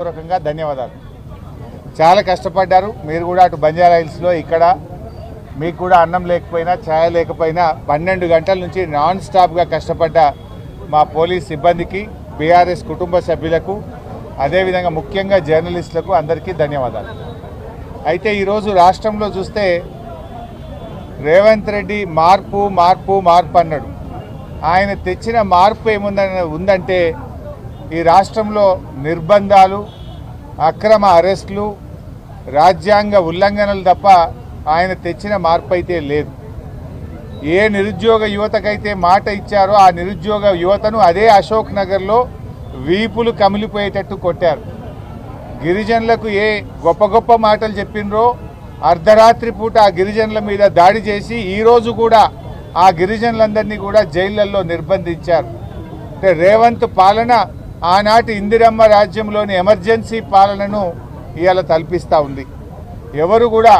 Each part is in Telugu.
పూర్వకంగా ధన్యవాదాలు. చాలా కష్టపడ్డారు మీరు కూడా. అటు బంజారా హిల్స్లో ఇక్కడ మీకు కూడా అన్నం లేకపోయినా ఛాయ లేకపోయినా 12 గంటల నుంచి నాన్ స్టాప్గా కష్టపడ్డ మా పోలీస్ సిబ్బందికి, బీఆర్ఎస్ కుటుంబ సభ్యులకు, అదేవిధంగా ముఖ్యంగా జర్నలిస్టులకు అందరికీ ధన్యవాదాలు. అయితే ఈరోజు రాష్ట్రంలో చూస్తే రేవంత్ రెడ్డి మార్పు మార్పు మార్పు అన్నాడు. ఆయన తెచ్చిన మార్పు ఉందంటే ఈ రాష్ట్రంలో నిర్బంధాలు, అక్రమ అరెస్టులు, రాజ్యాంగ ఉల్లంఘనలు తప్ప ఆయన తెచ్చిన మార్పు అయితే లేదు. ఏ నిరుద్యోగ యువతకైతే మాట ఇచ్చారో ఆ నిరుద్యోగ యువతను అదే అశోక్ నగర్లో వీపులు కమిలిపోయేటట్టు కొట్టారు. గిరిజనులకు ఏ గొప్ప గొప్ప మాటలు చెప్పినరో అర్ధరాత్రి పూట ఆ గిరిజనుల మీద దాడి చేసి ఈరోజు కూడా ఆ గిరిజనులందరినీ కూడా జైళ్లలో నిర్బంధించారు. అంటే రేవంత్ పాలన ఆనాటి ఇందిరమ్మ రాజ్యంలోని ఎమర్జెన్సీ పాలనను ఇవాళ తలపిస్తూ ఉంది. ఎవరు కూడా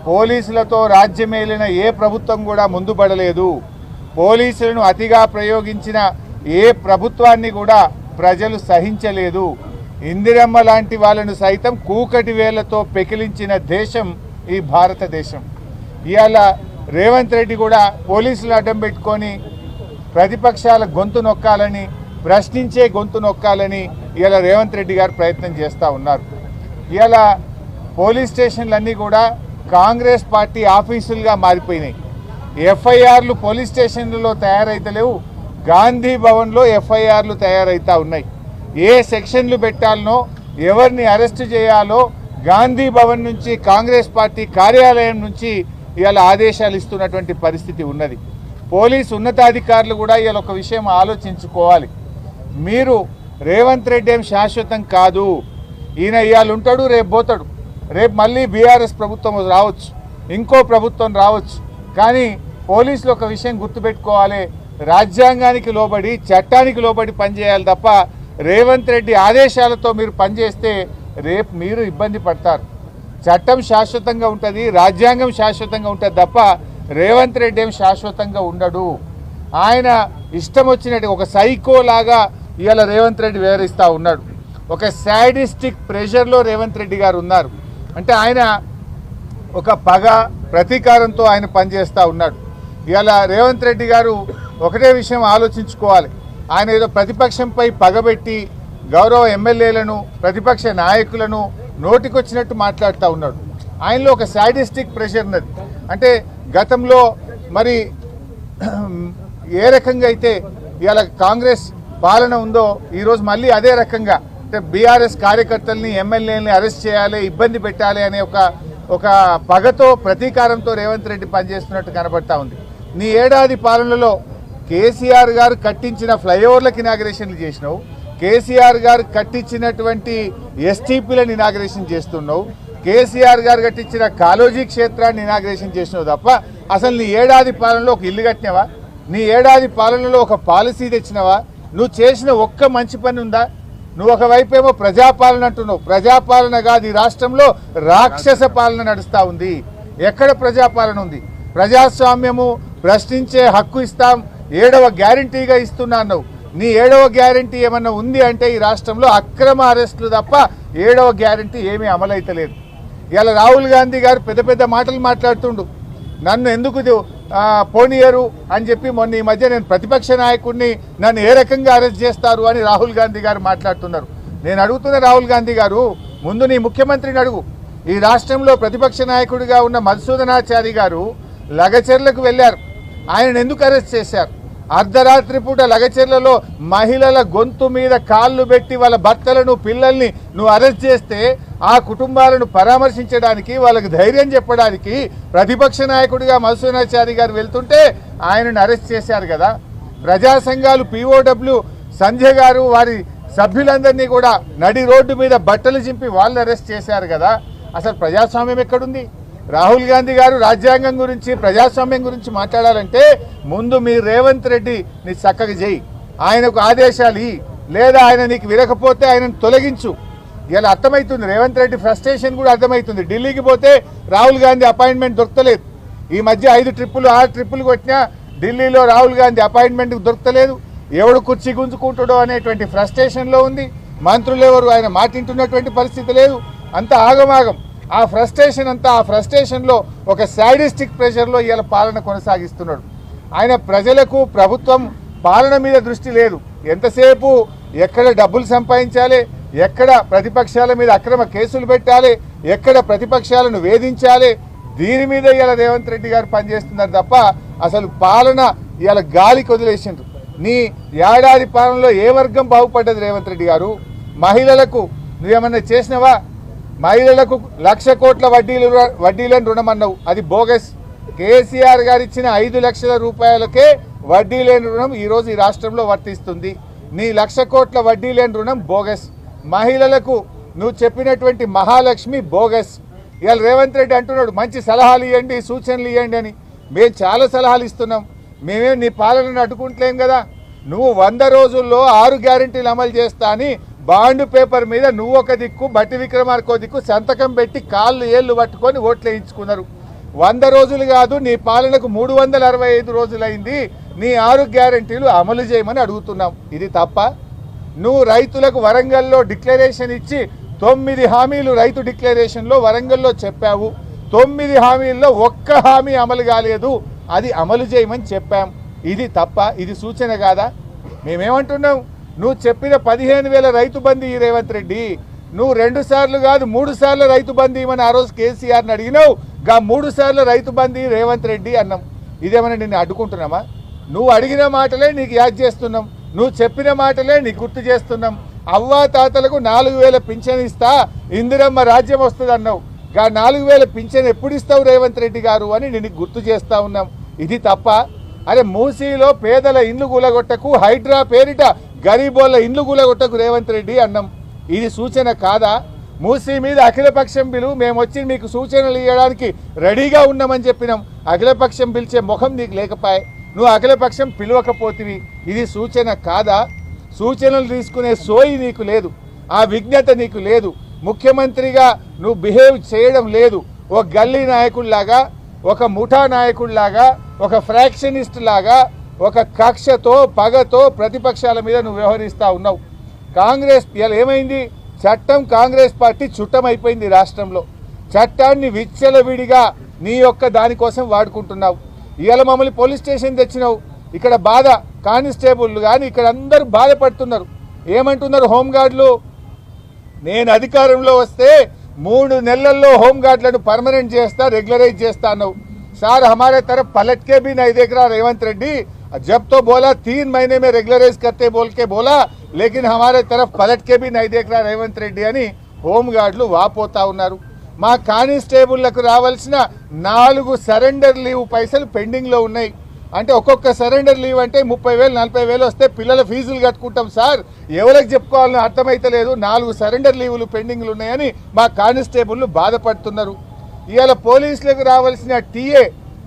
పోలీసులతో రాజ్యమేలిన ఏ ప్రభుత్వం కూడా ముందు పడలేదు. పోలీసులను అతిగా ప్రయోగించిన ఏ ప్రభుత్వాన్ని కూడా ప్రజలు సహించలేదు. ఇందిరమ్మ లాంటి వాళ్ళను సైతం కూకటి వేళ్లతో పెకిలించిన దేశం ఈ భారతదేశం. ఇవాళ రేవంత్ రెడ్డి కూడా పోలీసులు అడ్డం పెట్టుకొని ప్రతిపక్షాల గొంతు నొక్కాలని, ప్రశ్నించే గొంతు నొక్కాలని ఇవాళ రేవంత్ రెడ్డి గారు ప్రయత్నం చేస్తూ ఉన్నారు. ఇవాళ పోలీస్ స్టేషన్లన్నీ కూడా కాంగ్రెస్ పార్టీ ఆఫీసులుగా మారిపోయినాయి. ఎఫ్ఐఆర్లు పోలీస్ స్టేషన్లలో తయారైతలేవు, గాంధీ భవన్లో ఎఫ్ఐఆర్లు తయారైతా ఉన్నాయి. ఏ సెక్షన్లు పెట్టాలనో, ఎవరిని అరెస్టు చేయాలో గాంధీ భవన్ నుంచి, కాంగ్రెస్ పార్టీ కార్యాలయం నుంచి ఇవాళ ఆదేశాలు ఇస్తున్నటువంటి పరిస్థితి ఉన్నది. పోలీసు ఉన్నతాధికారులు కూడా ఇవాళ ఒక విషయం ఆలోచించుకోవాలి. మీరు రేవంత్ రెడ్డి ఏం శాశ్వతం కాదు. ఈయన ఇవాళ ఉంటాడు, రేపు పోతాడు. రేపు మళ్ళీ బీఆర్ఎస్ ప్రభుత్వం రావచ్చు, ఇంకో ప్రభుత్వం రావచ్చు. కానీ పోలీసులు ఒక విషయం గుర్తుపెట్టుకోవాలి, రాజ్యాంగానికి లోబడి, చట్టానికి లోబడి పనిచేయాలి తప్ప రేవంత్ రెడ్డి ఆదేశాలతో మీరు పనిచేస్తే రేపు మీరు ఇబ్బంది పడతారు. చట్టం శాశ్వతంగా ఉంటుంది, రాజ్యాంగం శాశ్వతంగా ఉంటుంది తప్ప రేవంత్ రెడ్డి ఏం శాశ్వతంగా ఉండడు. ఆయన ఇష్టం వచ్చినట్టు ఒక సైకోలాగా ఇవాళ రేవంత్ రెడ్డి వివరిస్తూ ఉన్నాడు. ఒక శాడిస్టిక్ ప్రెషర్లో రేవంత్ రెడ్డి గారు ఉన్నారు. అంటే ఆయన ఒక పగ, ప్రతీకారంతో ఆయన పనిచేస్తూ ఉన్నాడు. ఇవాళ రేవంత్ రెడ్డి గారు ఒకటే విషయం ఆలోచించుకోవాలి. ఆయన ఏదో ప్రతిపక్షంపై పగబెట్టి గౌరవ ఎమ్మెల్యేలను, ప్రతిపక్ష నాయకులను నోటికొచ్చినట్టు మాట్లాడుతూ ఉన్నాడు. ఆయనలో ఒక శాడిస్టిక్ ప్రెషర్ ఉన్నది. అంటే గతంలో మరి ఏ రకంగా అయితే ఇవాళ కాంగ్రెస్ పాలన ఉందో ఈరోజు మళ్ళీ అదే రకంగా అంటే బీఆర్ఎస్ కార్యకర్తల్ని, ఎమ్మెల్యేలని అరెస్ట్ చేయాలి, ఇబ్బంది పెట్టాలి అనే ఒక పగతో, ప్రతీకారంతో రేవంత్ రెడ్డి పనిచేస్తున్నట్టు కనబడతా ఉంది. నీ ఏడాది పాలనలో కేసీఆర్ గారు కట్టించిన ఫ్లైఓవర్లకు ఇనాగరేషన్లు చేసినావు, కేసీఆర్ గారు కట్టించినటువంటి ఎస్టీపీలను ఇనాగరేషన్ చేస్తున్నావు, కేసీఆర్ గారు కట్టించిన కాలోజీ క్షేత్రాన్ని ఇనాగరేషన్ చేసినావు తప్ప అసలు నీ ఏడాది పాలనలో ఒక ఇల్లు కట్టినావా? నీ ఏడాది పాలనలో ఒక పాలసీ తెచ్చినావా? నువ్వు చేసిన ఒక్క మంచి పని ఉందా? నువ్వు ఒకవైపు ఏమో ప్రజాపాలన అంటున్నావు. ప్రజాపాలన కాదు, ఈ రాష్ట్రంలో రాక్షస పాలన నడుస్తూ ఉంది. ఎక్కడ ప్రజాపాలన ఉంది? ప్రజాస్వామ్యము, ప్రశ్నించే హక్కు ఇస్తాం, 7వ గ్యారంటీగా ఇస్తున్నా అన్నావు. నీ 7వ గ్యారంటీ ఏమన్నా ఉంది అంటే ఈ రాష్ట్రంలో అక్రమ అరెస్టులు తప్ప 7వ గ్యారంటీ ఏమీ అమలైతలేదు. ఇలా రాహుల్ గాంధీ గారు పెద్ద పెద్ద మాటలు మాట్లాడుతుండు. నన్ను ఎందుకు పోనీయరు అని చెప్పి మొన్న ఈ మధ్య నేను ప్రతిపక్ష నాయకుడిని, నన్ను ఏ రకంగా అరెస్ట్ చేస్తారు అని రాహుల్ గాంధీ గారు మాట్లాడుతున్నారు. నేను అడుగుతున్న రాహుల్ గాంధీ గారు, ముందు నీ ముఖ్యమంత్రిని అడుగు. ఈ రాష్ట్రంలో ప్రతిపక్ష నాయకుడిగా ఉన్న మధుసూదనాచారి గారు లగచెర్లకు వెళ్ళారు. ఆయనను ఎందుకు అరెస్ట్ చేశారు? అర్ధరాత్రి పూట లగచెర్లలో మహిళల గొంతు మీద కాళ్ళు పెట్టి వాళ్ళ భర్తలను, పిల్లల్ని నువ్వు అరెస్ట్ చేస్తే ఆ కుటుంబాలను పరామర్శించడానికి, వాళ్ళకి ధైర్యం చెప్పడానికి ప్రతిపక్ష నాయకుడిగా మధుసూదనాచారి గారు వెళ్తుంటే ఆయనను అరెస్ట్ చేశారు కదా. ప్రజా సంఘాలు POW సంజయ్ గారు వారి సభ్యులందరినీ కూడా నడి రోడ్డు మీద బట్టలు చింపి వాళ్ళు అరెస్ట్ చేశారు కదా. అసలు ప్రజాస్వామ్యం ఎక్కడుంది? రాహుల్ గాంధీ గారు రాజ్యాంగం గురించి, ప్రజాస్వామ్యం గురించి మాట్లాడాలంటే ముందు మీ రేవంత్ రెడ్డి నీ చక్కగా చేయి, ఆయనకు ఆదేశాలు ఇయ్యి, లేదా ఆయన నీకు విరకపోతే ఆయనను తొలగించు. ఇలా అర్థమవుతుంది, రేవంత్ రెడ్డి ఫ్రస్ట్రేషన్ కూడా అర్థమవుతుంది. ఢిల్లీకి పోతే రాహుల్ గాంధీ అపాయింట్మెంట్ దొరకలేదు. ఈ మధ్య 5 ట్రిప్పులు 6 ట్రిప్పులు కొట్టినా ఢిల్లీలో రాహుల్ గాంధీ అపాయింట్మెంట్ దొరకలేదు. ఎవడు కుర్చీ గుంజుకుంటాడో అనేటువంటి ఫ్రస్ట్రేషన్లో ఉంది. మంత్రులు ఎవరు ఆయన మాటింటున్నటువంటి పరిస్థితి లేదు. అంత ఆగమాగం. ఆ ఫ్రస్ట్రేషన్లో ఒక సాడిస్టిక్ ప్రెషర్లో ఇవాళ పాలన కొనసాగిస్తున్నాడు. ఆయన ప్రజలకు ప్రభుత్వం పాలన మీద దృష్టి లేదు. ఎంతసేపు ఎక్కడ డబ్బులు సంపాదించాలి, ఎక్కడ ప్రతిపక్షాల మీద అక్రమ కేసులు పెట్టాలి, ఎక్కడ ప్రతిపక్షాలను వేధించాలి, దీని మీద ఇవాళ రేవంత్ రెడ్డి గారు పనిచేస్తున్నారు తప్ప అసలు పాలన ఇవాళ గాలికి వదిలేసిండ్రు. నీ ఏడాది పాలనలో ఏ వర్గం బాగుపడ్డది రేవంత్ రెడ్డి గారు? మహిళలకు నువ్వేమన్నా చేసినవా? మహిళలకు 1,00,000 కోట్ల వడ్డీలను రుణం అన్నావు, అది బోగస్. కేసీఆర్ గారు ఇచ్చిన 5 లక్షల రూపాయలకే వడ్డీ లేని రుణం ఈరోజు ఈ రాష్ట్రంలో వర్తిస్తుంది. నీ 1,00,000 కోట్ల వడ్డీ లేని రుణం బోగస్. మహిళలకు నువ్వు చెప్పినటువంటి మహాలక్ష్మి బోగస్. ఇవాళ రేవంత్ రెడ్డి అంటున్నాడు మంచి సలహాలు ఇవ్వండి, సూచనలు ఇవ్వండి అని. మేము చాలా సలహాలు ఇస్తున్నాం. మేమేం నీ పాలనను అడ్డుకుంటలేం కదా. నువ్వు 100 రోజుల్లో 6 గ్యారెంటీలు అమలు చేస్తా అని బాండ్ పేపర్ మీద నువ్వు ఒక దిక్కు, బట్టి విక్రమార్కో దిక్కు సంతకం పెట్టి కాళ్ళు ఏళ్ళు పట్టుకొని ఓట్లు వేయించుకున్నారు. 100 రోజులు కాదు, నీ పాలనకు 365 రోజులైంది. నీ 6 గ్యారెంటీలు అమలు చేయమని అడుగుతున్నాం. ఇది తప్ప? నువ్వు రైతులకు వరంగల్లో డిక్లరేషన్ ఇచ్చి 9 హామీలు రైతు డిక్లరేషన్లో వరంగల్లో చెప్పావు. 9 హామీల్లో ఒక్క హామీ అమలు కాలేదు, అది అమలు చేయమని చెప్పాం. ఇది తప్ప? ఇది సూచన కాదా? మేమేమంటున్నాం, నువ్వు చెప్పిన 15,000 రైతు బంధు ఈ రేవంత్ రెడ్డి, నువ్వు 2 సార్లు కాదు 3 సార్లు రైతు బంధు ఇవ్వమని ఆ రోజు కేసీఆర్ని అడిగినావు. 3 సార్లు రైతు బంధు రేవంత్ రెడ్డి అన్నాం. ఇదేమన్నా నిన్ను అడ్డుకుంటున్నామా? నువ్వు అడిగిన మాటలే నీకు యాద్ చేస్తున్నాం, నువ్వు చెప్పిన మాటలే నీకు గుర్తు చేస్తున్నాం. అవ్వా తాతలకు 4,000 పింఛన్ ఇస్తా, ఇందిరమ్మ రాజ్యం వస్తుంది అన్నావు. 4,000 పింఛన్ ఎప్పుడు ఇస్తావు రేవంత్ రెడ్డి గారు అని నేను గుర్తు చేస్తా ఉన్నాం. ఇది తప్ప? అరే మూసీలో పేదల ఇండ్లు కూలగొట్టకు, హైడ్రా పేరిట గరీబోళ్ళ ఇండ్లు కూలగొట్టకు రేవంత్ రెడ్డి అన్నాం. ఇది సూచన కాదా? మూసీ మీద అఖిలపక్షం బిలు, మేము వచ్చి మీకు సూచనలు ఇవ్వడానికి రెడీగా ఉన్నామని చెప్పినాం. అఖిలపక్షం పిలిచే ముఖం నీకు లేకపోయే, నువ్వు అఖిలపక్షం పిలవకపోతివి. ఇది సూచన కాదా? సూచనలు తీసుకునే సోయి నీకు లేదు, ఆ విజ్ఞత నీకు లేదు. ముఖ్యమంత్రిగా నువ్వు బిహేవ్ చేయడం లేదు. ఒక గల్లీ నాయకుడిలాగా, ఒక ముఠా నాయకుడిలాగా, ఒక ఫ్రాక్షనిస్ట్ లాగా, ఒక కక్షతో పగతో ప్రతిపక్షాల మీద నువ్వు వ్యవహరిస్తూ ఉన్నావు. కాంగ్రెస్ ఇలా ఏమైంది? చట్టం కాంగ్రెస్ పార్టీ చుట్టమైపోయింది రాష్ట్రంలో. చట్టాన్ని విచ్చలవిడిగా నీ యొక్క దానికోసం వాడుకుంటున్నావు. ఇవాళ మమ్మల్ని పోలీస్ స్టేషన్ తెచ్చినావు. ఇక్కడ బాధ కానిస్టేబుల్ కానీ ఇక్కడ అందరూ బాధపడుతున్నారు. ఏమంటున్నారు హోంగార్డులు? నేను అధికారంలో వస్తే 3 నెలల్లో హోంగార్డులను పర్మనెంట్ చేస్తా, రెగ్యులరైజ్ చేస్తా అన్నావు. సార్ हमारे तरफ पलट के भी नहीं देख रहा रेवंत रेड्डी. जब तो बोला 3 महीने में रेगुलराइज करते बोल के बोला, लेकिन हमारे तरफ पलट के भी नहीं देख रहा रेवंत रेड्डी అని హోంగార్డులు వాపోతా ఉన్నారు. మా కానిస్టేబుళ్లకు రావాల్సిన 4 సరెండర్ లీవ్ పైసలు పెండింగ్లో ఉన్నాయి. అంటే ఒక్కొక్క సరెండర్ లీవ్ అంటే 30,000 40,000 వస్తే పిల్లల ఫీజులు కట్టుకుంటాం సార్. ఎవరికి చెప్పుకోవాలని అర్థమైతలేదు. 4 సరెండర్ లీవులు పెండింగ్లు ఉన్నాయని మా కానిస్టేబుళ్లు బాధపడుతున్నారు. ఇవాళ పోలీసులకు రావాల్సిన టీఏ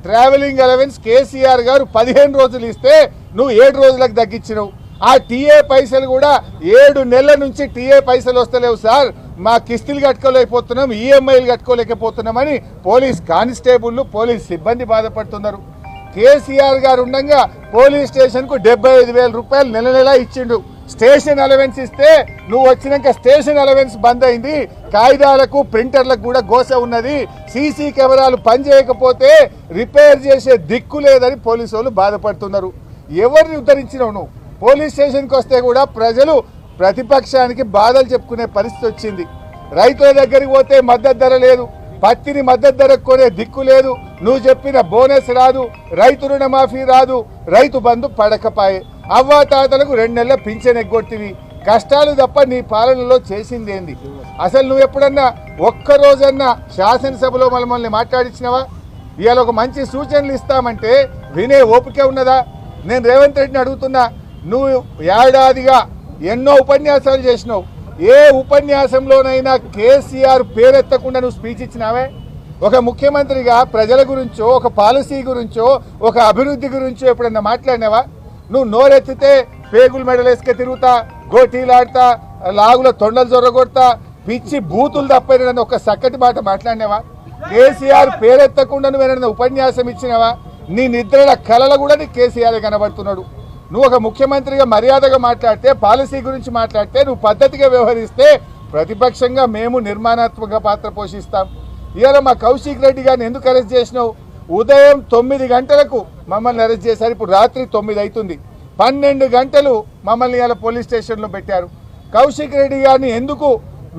ట్రావెలింగ్ అలవెన్స్ కేసీఆర్ గారు 15 రోజులు ఇస్తే నువ్వు 7 రోజులకు తగ్గించినావు. ఆ టీఏ పైసలు కూడా 7 నెలల నుంచి టీఏ పైసలు వస్తలేవు సార్, మా కిస్తీలు కట్టుకోలేకపోతున్నాం, ఈఎంఐలు కట్టుకోలేకపోతున్నామని పోలీస్ కానిస్టేబుళ్లు, పోలీస్ సిబ్బంది బాధపడుతున్నారు. కేసీఆర్ గారు ఉండగా పోలీస్ స్టేషన్కు 75,000 రూపాయలు నెల నెల ఇచ్చిండు. స్టేషన్ అలవెన్స్ ఇస్తే నువ్వు వచ్చినాక స్టేషన్ అలవెన్స్ బంద్ అయింది. కాగితాలకు ప్రింటర్లకు కూడా గోస ఉన్నది. సీసీ కెమెరాలు పనిచేయకపోతే రిపేర్ చేసే దిక్కు లేదని పోలీసు వాళ్ళు బాధపడుతున్నారు. ఎవరిని ఉద్ధరించినావు నువ్వు? పోలీస్ స్టేషన్కి వస్తే కూడా ప్రజలు ప్రతిపక్షానికి బాధలు చెప్పుకునే పరిస్థితి వచ్చింది. రైతుల దగ్గరికి పోతే మద్దతు ధర లేదు, పత్తిని మద్దతు ధరకు కొనే దిక్కు లేదు, నువ్వు చెప్పిన బోనస్ రాదు, రైతు రుణమాఫీ రాదు, రైతు బంధు పడకపాయే, అవ్వాతాతలకు 2 నెలల పింఛన్ ఎగ్గొట్టివి. కష్టాలు తప్ప నీ పాలనలో చేసింది ఏంది? అసలు నువ్వు ఎప్పుడన్నా ఒక్కరోజన్నా శాసనసభలో మమ్మల్ని మాట్లాడించినవా? ఇవాళ ఒక మంచి సూచనలు ఇస్తామంటే వినే ఓపిక ఉన్నదా? నేను రేవంత్ రెడ్డిని అడుగుతున్నా, నువ్వు ఏడాదిగా ఎన్నో ఉపన్యాసాలు చేసినావు. ఏ ఉపన్యాసంలోనైనా కేసీఆర్ పేరెత్తకుండా నువ్వు స్పీచ్ ఇచ్చినావే? ఒక ముఖ్యమంత్రిగా ప్రజల గురించో, ఒక పాలసీ గురించో, ఒక అభివృద్ధి గురించో ఎప్పుడన్నా మాట్లాడినావా? నువ్వు నోరెత్తితే పేగులు మెడలేసుకే తిరుగుతా, గోటీలాడతా, లాగుల తొండలు జొర్రగొడతా, పిచ్చి బూతులు తప్పని ఒక చక్కటి మాట మాట్లాడినావా? కేసీఆర్ పేరెత్తకుండా నువ్వు ఏదైనా ఉపన్యాసం ఇచ్చినావా? నీ నిద్రల కళలు కూడా నీ కేసీఆర్ కనబడుతున్నాడు. నువ్వు ఒక ముఖ్యమంత్రిగా మర్యాదగా మాట్లాడితే, పాలసీ గురించి మాట్లాడితే, నువ్వు పద్ధతిగా వ్యవహరిస్తే ప్రతిపక్షంగా మేము నిర్మాణాత్మక పాత్ర పోషిస్తాం. ఇవాళ మా కౌశిక్ రెడ్డి గారిని ఎందుకు అరెస్ట్ చేసినావు? ఉదయం 9 గంటలకు మమ్మల్ని అరెస్ట్ చేశారు. ఇప్పుడు రాత్రి 9 అవుతుంది. 12 గంటలు మమ్మల్ని ఇవాళ పోలీస్ స్టేషన్లో పెట్టారు. కౌశిక్ రెడ్డి గారిని ఎందుకు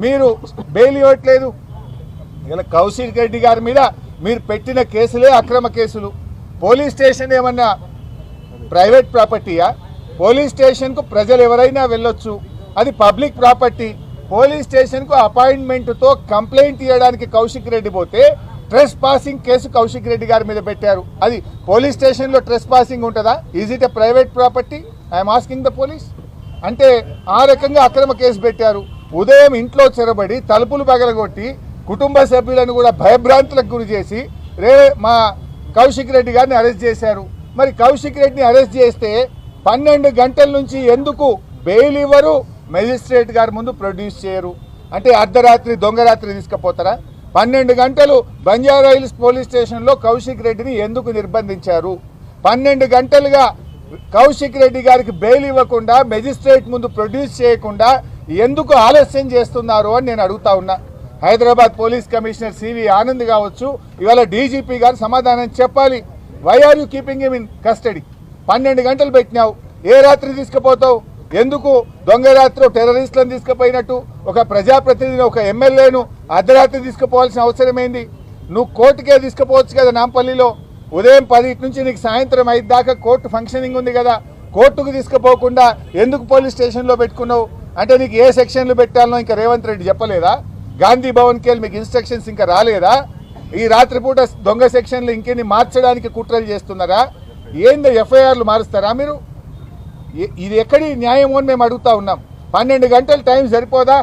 మీరు బెయిల్ ఇవ్వట్లేదు? ఇలా కౌశిక్ రెడ్డి గారి మీద మీరు పెట్టిన కేసులే అక్రమ కేసులు. పోలీస్ స్టేషన్ ఏమన్నా ప్రైవేట్ ప్రాపర్టీయా? పోలీస్ స్టేషన్కు ప్రజలు ఎవరైనా వెళ్ళొచ్చు, అది పబ్లిక్ ప్రాపర్టీ. పోలీస్ స్టేషన్కు అపాయింట్మెంట్తో కంప్లైంట్ ఇవ్వడానికి కౌశిక్ రెడ్డి పోతే ట్రెస్ పాసింగ్ కేసు కౌశిక్ రెడ్డి గారి మీద పెట్టారు. అది పోలీస్ స్టేషన్లో ట్రెస్ పాసింగ్ ఉంటుందా? Is it a private property? I'm asking the police. అంటే ఆ రకంగా అక్రమ కేసు పెట్టారు. ఉదయం ఇంట్లో చెరబడి తలుపులు పగలగొట్టి కుటుంబ సభ్యులను కూడా భయభ్రాంతులకు గురి చేసి మా కౌశిక్ రెడ్డి గారిని అరెస్ట్ చేశారు. మరి కౌశిక్ రెడ్డిని అరెస్ట్ చేస్తే 12 గంటల నుంచి ఎందుకు బెయిల్ ఇవ్వరు? మెజిస్ట్రేట్ గారి ముందు ప్రొడ్యూస్ చేయరు. అంటే అర్ధరాత్రి దొంగరాత్రి తీసుకుపోతారా? 12 గంటలు బంజారాహిల్స్ పోలీస్ స్టేషన్లో కౌశిక్ రెడ్డిని ఎందుకు నిర్బంధించారు? 12 గంటలుగా కౌశిక్ రెడ్డి గారికి బెయిల్ ఇవ్వకుండా, మెజిస్ట్రేట్ ముందు ప్రొడ్యూస్ చేయకుండా ఎందుకు ఆలస్యం చేస్తున్నారు అని నేను అడుగుతా ఉన్నా. Hyderabad police commissioner CV Anand కావచ్చు, ఇవాళ డీజీపీ గారు సమాధానం చెప్పాలి. Why are you keeping him in custody? 12 గంటలు పెట్టినావు, ఏ రాత్రి తీసుకుపోతావు? ఎందుకు దొంగ రాత్రి టెర్రరిస్టులను తీసుకుపోయినట్టు ఒక ప్రజాప్రతినిధిని, ఒక ఎమ్మెల్యేను అర్ధరాత్రి తీసుకుపోవాల్సిన అవసరం ఏంది? నువ్వు కోర్టుకే తీసుకుపోవచ్చు కదా. నాంపల్లిలో ఉదయం 10 నుంచి నీకు సాయంత్రం 5 దాకా కోర్టు ఫంక్షనింగ్ ఉంది కదా. కోర్టుకు తీసుకుపోకుండా ఎందుకు పోలీస్ స్టేషన్లో పెట్టుకున్నావు? అంటే నీకు ఏ సెక్షన్లు పెట్టాలనో ఇంకా రేవంత్ రెడ్డి చెప్పలేదా? గాంధీ భవన్కి వెళ్ళి మీకు ఇన్స్ట్రక్షన్స్ ఇంకా రాలేదా? ఈ రాత్రిపూట దొంగ సెక్షన్లు ఇంకెన్ని మార్చడానికి కుట్రలు చేస్తున్నారా? ఏందో ఎఫ్ఐఆర్లు మారుస్తారా మీరు? ఇది ఎక్కడి న్యాయం అని మేము అడుగుతా ఉన్నాం. 12 గంటల టైం సరిపోదా?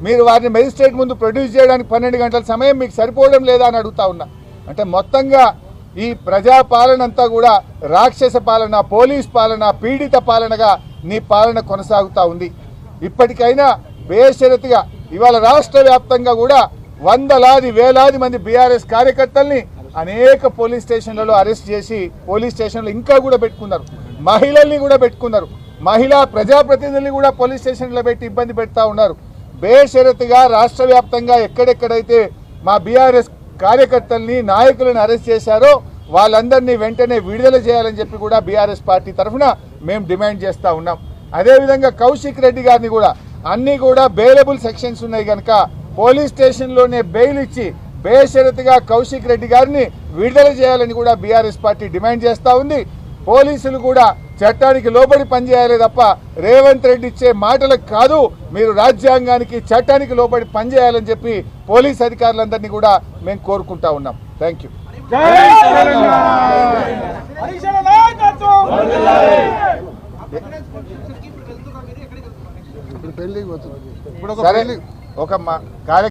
మీరు వారిని మెజిస్ట్రేట్ ముందు ప్రొడ్యూస్ చేయడానికి 12 గంటల సమయం మీకు సరిపోవడం లేదా అని అడుగుతా ఉన్నా. అంటే మొత్తంగా ఈ ప్రజాపాలన అంతా కూడా రాక్షస పాలన, పోలీస్ పాలన, పీడిత పాలనగా నీ పాలన కొనసాగుతూ ఉంది. ఇప్పటికైనా బేషరతుగా ఇవాళ రాష్ట్ర వ్యాప్తంగా కూడా వందలాది వేలాది మంది బీఆర్ఎస్ కార్యకర్తల్ని అనేక పోలీస్ స్టేషన్లలో అరెస్ట్ చేసి పోలీస్ స్టేషన్లో ఇంకా కూడా పెట్టుకున్నారు. మహిళల్ని కూడా పెట్టుకున్నారు. మహిళా ప్రజాప్రతినిధుల్ని కూడా పోలీస్ స్టేషన్లో పెట్టి ఇబ్బంది పెడతా ఉన్నారు. బేషరతుగా రాష్ట్ర వ్యాప్తంగా ఎక్కడెక్కడైతే మా బీఆర్ఎస్ కార్యకర్తల్ని, నాయకులను అరెస్ట్ చేశారో వాళ్ళందరినీ వెంటనే విడుదల చేయాలని చెప్పి కూడా బీఆర్ఎస్ పార్టీ తరఫున మేము డిమాండ్ చేస్తూ ఉన్నాం. అదేవిధంగా కౌశిక్ రెడ్డి గారిని కూడా అన్నీ కూడా బెయిలబుల్ సెక్షన్స్ ఉన్నాయి కనుక పోలీస్ స్టేషన్లోనే బెయిల్ ఇచ్చి బేషరతుగా కౌశిక్ రెడ్డి గారిని విడుదల చేయాలని కూడా బీఆర్ఎస్ పార్టీ డిమాండ్ చేస్తూ ఉంది. పోలీసులు కూడా చట్టానికి లోబడి పనిచేయాలి తప్ప రేవంత్ రెడ్డి ఇచ్చే మాటలకు కాదు, మీరు రాజ్యాంగానికి, చట్టానికి లోబడి పనిచేయాలని చెప్పి పోలీస్ అధికారులందరినీ కూడా మేము కోరుకుంటా ఉన్నాం. Thank you. సరే, ఒక